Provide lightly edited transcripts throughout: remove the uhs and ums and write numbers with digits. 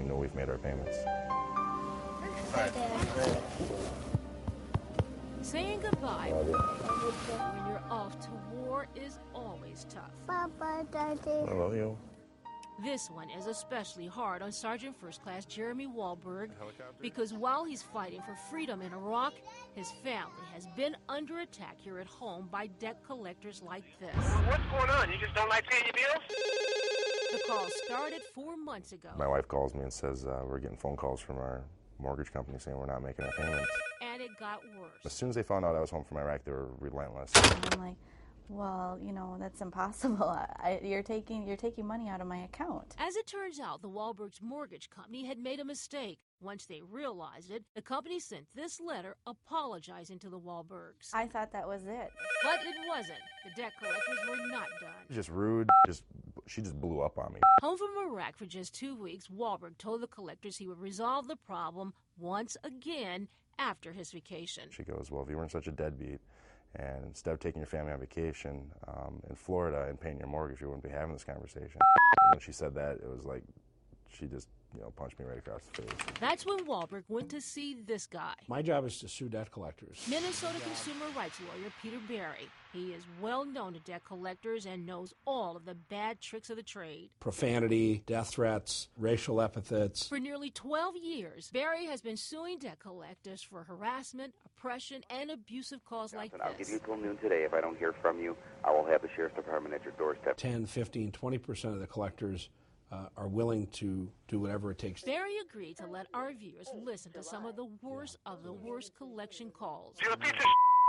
we know we've made our payments. Hi, Dad. Saying goodbye when you're off to war is always tough. Papa, Daddy. I love you. This one is especially hard on Sergeant First Class Jeremy Wahlberg because while he's fighting for freedom in Iraq, his family has been under attack here at home by debt collectors like this. What's going on? You just don't like paying your bills? The call started 4 months ago. My wife calls me and says we're getting phone calls from our mortgage company saying we're not making our payments. And it got worse. As soon as they found out I was home from Iraq, they were relentless. I'm like, well, you know, that's impossible. You're taking money out of my account. As it turns out, the Wahlbergs' mortgage company had made a mistake. Once they realized it, the company sent this letter apologizing to the Wahlbergs. I thought that was it. But it wasn't. The debt collectors were not done. Just rude. She just blew up on me. Home from Iraq for just 2 weeks, Wahlberg told the collectors he would resolve the problem once again after his vacation. She goes, well, if you weren't such a deadbeat, and instead of taking your family on vacation in Florida and paying your mortgage, you wouldn't be having this conversation. And when she said that, it was like she just, punched me right across the face. That's when Wahlberg went to see this guy. My job is to sue debt collectors. Minnesota consumer rights lawyer Peter Barry. He is well known to debt collectors and knows all of the bad tricks of the trade. Profanity, death threats, racial epithets. For nearly 12 years, Barry has been suing debt collectors for harassment, oppression, and abusive calls like this. I'll give you till noon today. If I don't hear from you, I will have the sheriff's department at your doorstep. 10, 15, 20% of the collectors are willing to do whatever it takes. Barry agreed to let our viewers listen to some of the worst collection calls. You're a piece of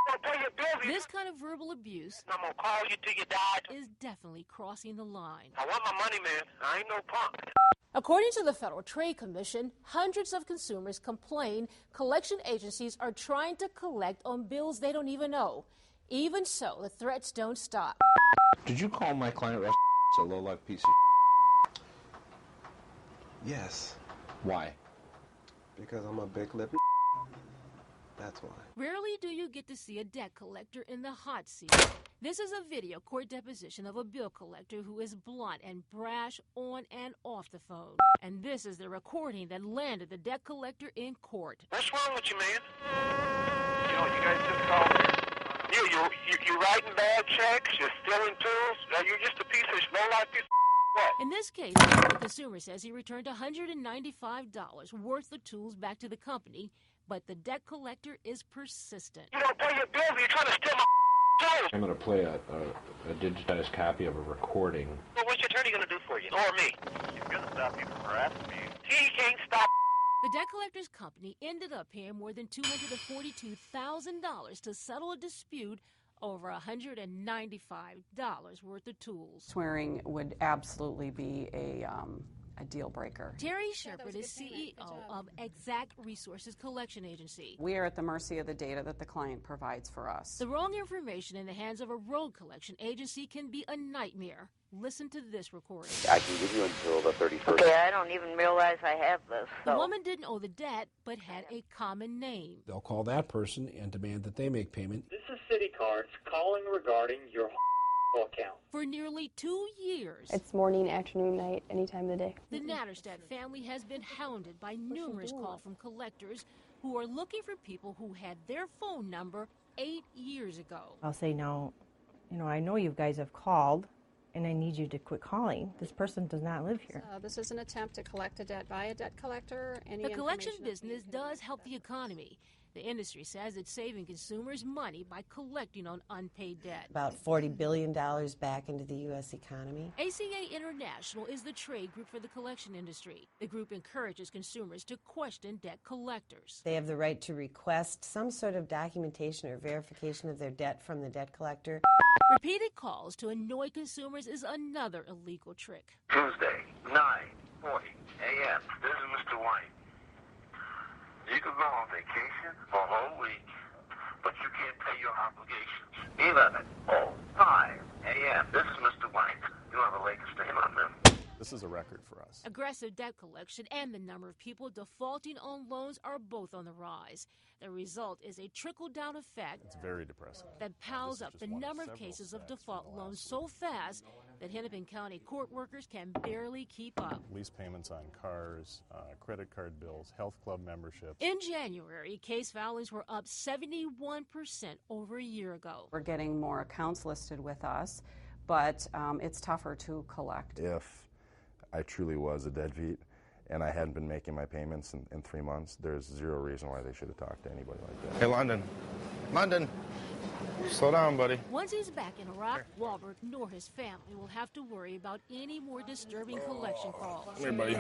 don't pay your bills. This kind of verbal abuse I'm going to call you till you die. is definitely crossing the line. I want my money, man. I ain't no punk. According to the Federal Trade Commission, hundreds of consumers complain collection agencies are trying to collect on bills they don't even owe. Even so, the threats don't stop. Did you call my client a low-life piece of Yes. Why? Because I'm a big lip. That's why. Rarely do you get to see a debt collector in the hot seat. This is a video court deposition of a bill collector who is blunt and brash on and off the phone. And this is the recording that landed the debt collector in court. What's wrong with you, man? You guys just called me. You're writing bad checks. You're stealing tools. You're just a piece of low-life piece of what? In this case, the consumer says he returned $195 worth of tools back to the company, but the debt collector is persistent. You don't pay your bills. You're trying to steal my tools. I'm going to play a digitized copy of a recording. Well, what's your attorney going to do for you? Or me? He's going to stop you from harassing me. He can't stop. The debt collector's company ended up paying more than $242,000 to settle a dispute over $195 worth of tools. Swearing would absolutely be a deal breaker. Terry Shepard is CEO of Exact Resources Collection Agency. We are at the mercy of the data that the client provides for us. The wrong information in the hands of a rogue collection agency can be a nightmare. Listen to this recording. I can give you until the 31st. Okay, I don't even realize I have this. So. The woman didn't owe the debt, but had a common name. They'll call that person and demand that they make payment. This is City Cards calling regarding your account. For nearly 2 years. It's morning, afternoon, night, any time of the day. The Natterstedt family has been hounded by numerous calls from collectors who are looking for people who had their phone number 8 years ago. I'll say, now, I know you guys have called, and I need you to quit calling. This person does not live here. This is an attempt to collect a debt by a debt collector. The collection business does help the economy. The industry says it's saving consumers money by collecting on unpaid debt. About $40 billion back into the U.S. economy. ACA International is the trade group for the collection industry. The group encourages consumers to question debt collectors. They have the right to request some sort of documentation or verification of their debt from the debt collector. Repeated calls to annoy consumers is another illegal trick. Tuesday, 9:40 a.m. This is Mr. White. You can go on vacation for a whole week, but you can't pay your obligations. 11:05 a.m. This is Mr. White. You have a leg to stand on them. This is a record for us. Aggressive debt collection and the number of people defaulting on loans are both on the rise. The result is a trickle-down effect. It's very depressing. That piles up the number of cases of default loans so fast that Hennepin County court workers can barely keep up. Lease payments on cars, credit card bills, health club memberships. In January, case filings were up 71% over a year ago. We're getting more accounts listed with us, but it's tougher to collect. If I truly was a deadbeat and I hadn't been making my payments in 3 months, there's zero reason why they should have talked to anybody like that. Hey, London, slow down, buddy. Once he's back in Iraq, Walbert nor his family will have to worry about any more disturbing collection calls. Come here, buddy.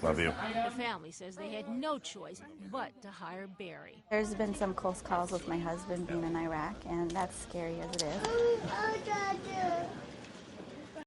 Love you. The family says they had no choice but to hire Barry. There's been some close calls with my husband being in Iraq, and that's scary as it is.